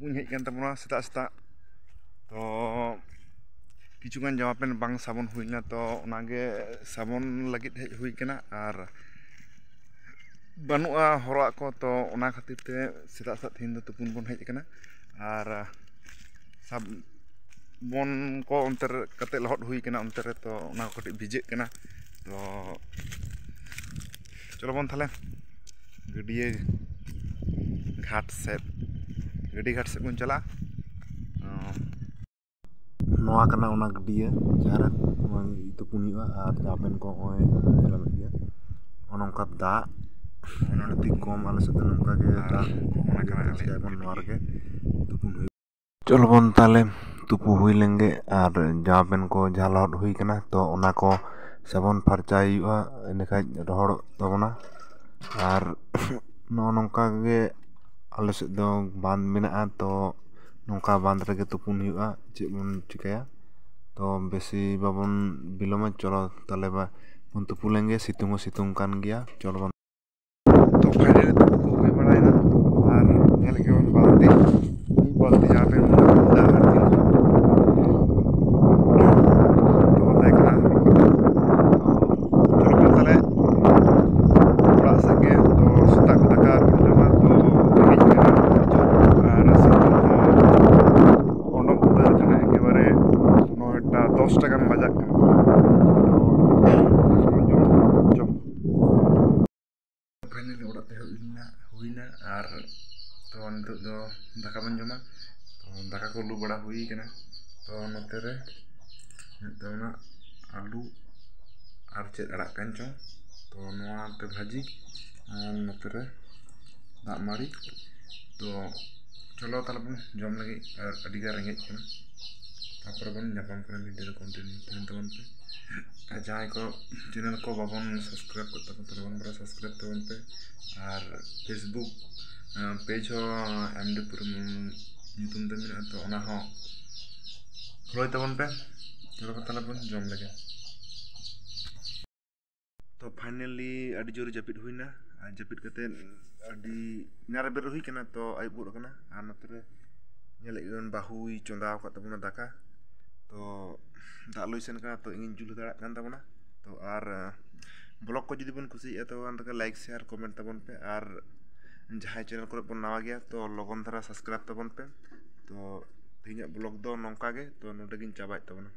ᱛᱩᱯᱩᱧ ᱦᱮᱡ ᱠᱟᱱ ᱛᱟᱵᱚᱱᱟ ᱥᱮᱛᱟᱜ ᱥᱮᱛᱟᱜ ᱛᱚ ᱠᱤᱪᱷᱩᱜᱟᱱ ᱡᱟᱢᱟ ᱯᱮᱱᱴ ᱵᱟᱝ ᱥᱟᱵᱚᱱ ᱦᱩᱭᱱᱟ ᱛᱚ ᱚᱱᱟᱜᱮ ᱥᱟᱵᱚᱱ ᱞᱟᱹᱜᱤᱫ ᱦᱮᱡ ᱦᱩᱭ ᱠᱟᱱᱟ ᱟᱨ ᱵᱟᱹᱱᱩᱜᱼᱟ ᱦᱚᱨᱚᱜᱟᱜ ᱠᱚ ᱛᱚ ᱚᱱᱟ ᱠᱷᱟᱹᱛᱤᱨ ᱛᱮ ᱥᱮᱛᱟᱜ ᱥᱮᱛᱟᱜ ᱛᱮᱦᱮᱧ ᱫᱚ ᱛᱩᱯᱩᱱ ᱵᱚᱱ ᱦᱮᱡ ᱟᱠᱟᱱᱟ ᱟᱨ ᱥᱟᱵᱚᱱ ᱠᱚ ᱚᱱᱛᱮ ᱨᱮ ᱠᱟᱛᱮ ᱞᱚᱦᱚᱫ ᱦᱩᱭ ᱠᱟᱱᱟ ᱚᱱᱛᱮ ᱨᱮ ᱛᱚ ᱚᱱᱟ ᱠᱚ ᱠᱟᱹᱴᱤᱡ ᱵᱷᱤᱡᱟᱹᱜ ᱠᱟᱱᱟ ᱛᱚ ᱪᱚᱞᱚ ᱵᱚᱱ ᱛᱟᱦᱞᱮ ᱜᱟᱹᱰᱭᱟᱹ ᱜᱷᱟᱴ ᱥᱮᱫ ᱜᱟᱹᱰᱤ ᱜᱷᱟᱴ ᱥᱮᱫ ᱵᱚᱱ ᱪᱟᱞᱟᱜᱼᱟ। ᱱᱚᱣᱟ ᱠᱟᱱᱟ ᱚᱱᱟ ᱜᱟᱹᱰᱭᱟᱹ ᱡᱟᱦᱟᱸ ᱨᱮ ᱛᱩᱯᱩᱱ ᱦᱩᱭᱩᱜᱼᱟ ᱟᱨ ᱡᱟᱢᱟ ᱯᱮᱱᱴ ᱠᱚ ᱱᱚᱜᱼᱚᱭ ᱧᱮᱞᱚᱜ ᱜᱮᱭᱟ ᱱᱚᱝᱠᱟ ᱫᱟᱜ ᱱᱚᱰᱮ ᱫᱚ ᱠᱚᱢ ᱟᱞᱮ ᱥᱮᱫ ᱫᱚ ᱱᱚᱝᱠᱟ ᱜᱮ ᱫᱟᱜ ᱚᱱᱟ ᱠᱟᱱᱟ ᱪᱤᱠᱟᱹᱭᱟᱵᱚᱱ ᱱᱚᱣᱟ ᱨᱮᱜᱮ ᱛᱩᱯᱩᱱ ᱦᱩᱭᱩᱜᱼᱟ। ᱪᱚᱞᱚ ᱵᱚᱱ ᱛᱟᱦᱞᱮ ᱛᱩᱯᱩ ᱦᱩᱭ ᱞᱮᱱᱜᱮ ᱟᱨ ᱡᱟᱢᱟ ᱯᱮᱱᱴ ᱠᱚ ᱡᱟᱦᱟᱸ ᱞᱚᱦᱚᱫ ᱦᱩᱭ ᱠᱟᱱᱟ ᱛᱚ ᱚᱱᱟ ᱠᱚ ᱥᱟᱵᱚᱱ ᱯᱷᱟᱨᱪᱟᱭ ᱦᱩᱭᱩᱜᱼᱟ ᱮᱸᱰᱮᱠᱷᱟᱡ ᱨᱚᱦᱚᱲᱚᱜ ᱛᱟᱵᱚᱱᱟ ᱟᱨ ᱱᱚᱜᱼᱚ ᱱᱚᱝᱠᱟ ᱜᱮ ᱟᱞᱮ ᱥᱮᱫ ᱫᱚ ᱵᱟᱸᱫ ᱢᱮᱱᱟᱜᱼᱟ ᱛᱚ ᱱᱚᱝᱠᱟ ᱵᱟᱸᱫ ᱨᱮᱜᱮ ᱛᱩᱯᱩᱱ ᱦᱩᱭᱩᱜᱼᱟ ᱪᱮᱫ ᱵᱚᱱ ᱪᱤᱠᱟᱹᱭᱟ ᱛᱚ ᱵᱮᱥᱤ ᱵᱟᱵᱚᱱ ᱵᱤᱞᱚᱢᱟ ᱪᱚᱞᱚ ᱛᱟᱦᱞᱮ ᱵᱚᱱ ᱛᱩᱯᱩ ᱞᱮᱱᱜᱮ ᱥᱤᱛᱩᱝ ᱦᱚᱸ ᱥᱤᱛᱩᱝ ᱠᱟᱱ ᱜᱮᱭᱟ ᱪᱚᱞᱚ ᱵᱚᱱ ᱛᱚ ᱯᱷᱟᱭᱱᱟᱞᱤ ᱛᱩᱯᱩ ᱠᱚ ᱦᱩᱭ ᱵᱟᱲᱟᱭᱮᱱᱟ ᱟᱨ ᱧᱮᱞ ᱜᱮᱵᱚᱱ ᱵᱟᱞᱛᱤ ᱢᱤᱫ ᱵᱟᱞᱛᱤ ᱡᱟᱢᱟ ᱯᱮᱱᱴ ᱫᱟᱜ ᱟᱨᱠᱤ ᱫᱚᱦᱚ ᱛᱟᱦᱮᱸ ᱠᱟᱱᱟ ᱪᱚᱞᱚ ᱵᱚᱱ ᱛᱟᱦᱞᱮ ᱚᱲᱟᱜ ᱥᱮᱫ ᱜᱮ ᱛᱚ ᱥᱮᱛᱟᱜ ᱠᱚ ᱫᱟᱠᱟ ᱵᱚᱱ ᱡᱚᱢᱟ ᱛᱚ ᱨᱮᱸᱜᱮᱡ ᱠᱟᱱᱟ ᱟᱨ ᱥᱤᱛᱩᱝ ᱦᱚᱸ ᱚᱰᱚᱠ ᱩᱛᱟᱹᱨ ᱠᱟᱱᱟ ᱮᱠᱮᱵᱟᱨᱮ 9টা 10টা ᱜᱟᱱ ᱵᱟᱡᱟᱜ ᱠᱟᱱᱟ ᱛᱚ ᱯᱷᱟᱭᱱᱟᱞᱤ ᱚᱲᱟᱜ ᱛᱮ ᱦᱮᱡ ᱦᱩᱭᱱᱟ ᱟᱨ ᱛᱚ ᱱᱤᱛᱚᱜ ᱫᱚ ᱫᱟᱠᱟ ᱵᱚᱱ ᱡᱚᱢᱟ ᱛᱚ ᱫᱟᱠᱟ ᱠᱚ ᱞᱩ ᱵᱟᱲᱟ ᱦᱩᱭ ᱠᱟᱱᱟ ᱛᱚ ᱱᱚᱛᱮ ᱨᱮ ᱦᱩᱭᱩᱜ ᱛᱟᱵᱚᱱᱟ ᱟᱹᱞᱩ ᱟᱨ ᱪᱮᱫ ᱟᱲᱟᱜ ᱠᱟᱱ ᱪᱚᱝ ᱛᱚ ᱱᱚᱣᱟᱛᱮ ᱵᱷᱟᱹᱡᱤ ᱟᱨ ᱱᱚᱛᱮ ᱨᱮ ᱫᱟᱜ ᱢᱟᱹᱲᱤ ᱛᱚ ᱪᱚᱞᱚ ᱛᱟᱦᱞᱮ ᱵᱚᱱ ᱡᱚᱢ ᱞᱟᱹᱜᱤᱫ ᱟᱨ ᱟᱹᱰᱤᱜᱟᱱ ᱨᱮᱸᱜᱮᱡ ᱠᱟᱱᱟ ᱛᱟᱨᱯᱚᱨᱮ ᱵᱚᱱ ᱧᱟᱯᱟᱢ ᱠᱟᱱᱟ ᱵᱷᱤᱰᱤᱭᱳ ᱨᱮ ᱠᱚᱱᱴᱤᱱᱤউ ᱛᱟᱦᱮᱱ ᱛᱟᱵᱚᱱ ᱯᱮ ᱟᱨ ᱡᱟᱦᱟᱸᱭ ᱠᱚ ᱪᱮᱱᱮᱞ ᱠᱚ ᱵᱟᱵᱚᱱ ᱥᱟᱵᱥᱠᱨᱟᱭᱤᱵ ᱠᱟᱜ ᱛᱟᱵᱚᱱ ᱛᱟᱵᱚᱱ ᱥᱟᱵᱥᱠᱨᱟᱭᱤᱵ ᱛᱟᱵᱚᱱ ᱯᱮ ᱟᱨ ᱯᱷᱮᱥᱵᱩᱠ ᱯᱮᱡᱽ ᱦᱚᱸ MD ᱯᱩᱨᱢᱩᱞ ᱧᱩᱛᱩᱢ ᱛᱮ ᱢᱮᱱᱟᱜᱼᱟ ᱛᱚ ᱚᱱᱟ ᱦᱚᱸ ᱯᱷᱚᱞᱳᱭ ᱛᱟᱵᱚᱱ ᱯᱮ ᱪᱚᱞᱚ ᱛᱟᱦᱞᱮ ᱵᱚᱱ ᱡᱚᱢ ᱞᱮᱜᱮ ᱛᱚ ᱯᱷᱟᱭᱱᱟᱞᱤ ᱟᱹᱰᱤ ᱡᱳᱨ ᱡᱟᱹᱯᱤᱫ ᱦᱩᱭᱱᱟ ᱟᱨ ᱡᱟᱹᱯᱤᱫ ᱠᱟᱛᱮᱫ ᱟᱹᱰᱤ ᱮᱱᱟᱝ ᱨᱮ ᱵᱮᱨᱮᱫ ᱦᱩᱭ ᱠᱟᱱᱟ ᱛᱚ ᱟᱹᱭᱩᱵ ᱜᱚᱫ ᱟᱠᱟᱱᱟ ᱟᱨ ᱱᱚᱛᱮ ᱨᱮ ᱧᱮᱞᱮᱫ ᱜᱮᱵᱚᱱ ᱵᱟᱹᱦᱩᱭ ᱪᱚᱸᱫᱟ ᱟᱠᱟᱫ ᱛᱟᱵᱚᱱᱟ ᱫᱟᱠᱟ ᱛᱚ ᱫᱟᱜ ᱞᱩ ᱤᱥᱤᱱ ᱠᱟᱱᱟ ᱛᱚ ᱤᱧᱤᱧ ᱡᱩᱞ ᱫᱟᱲᱮᱭᱟᱜ ᱠᱟᱱ ᱛᱟᱵᱚᱱᱟ ᱛᱚ ᱟᱨ ᱵᱞᱚᱜ ᱠᱚ ᱡᱩᱫᱤ ᱵᱚᱱ ᱠᱩᱥᱤᱭᱟᱜᱼᱟ ᱛᱚ ᱞᱟᱭᱤᱠ ᱥᱮᱭᱟᱨ ᱠᱚᱢᱮᱱᱴ ᱛᱟᱵᱚᱱ ᱯᱮ ᱟᱨ ᱡᱟᱦᱟᱸᱭ ᱪᱮᱱᱮᱞ ᱠᱚᱨᱮ ᱵᱚᱱ ᱱᱟᱣᱟ ᱜᱮᱭᱟ ᱛᱚ ᱞᱚᱜᱚᱱ ᱫᱷᱟᱨᱟ ᱥᱟᱵᱥᱠᱨᱟᱭᱤᱵ ᱛᱟᱵᱚᱱ ᱯᱮ ᱛᱚ ᱛᱮᱦᱮᱧᱟᱜ ᱵᱞᱚᱜ ᱫᱚ ᱱᱚᱝᱠᱟ ᱜᱮ ᱛᱚ ᱱᱚᱰᱮ ᱜᱤᱧ ᱪᱟᱵᱟᱭᱮᱫ ᱛᱟᱵᱚᱱᱟ।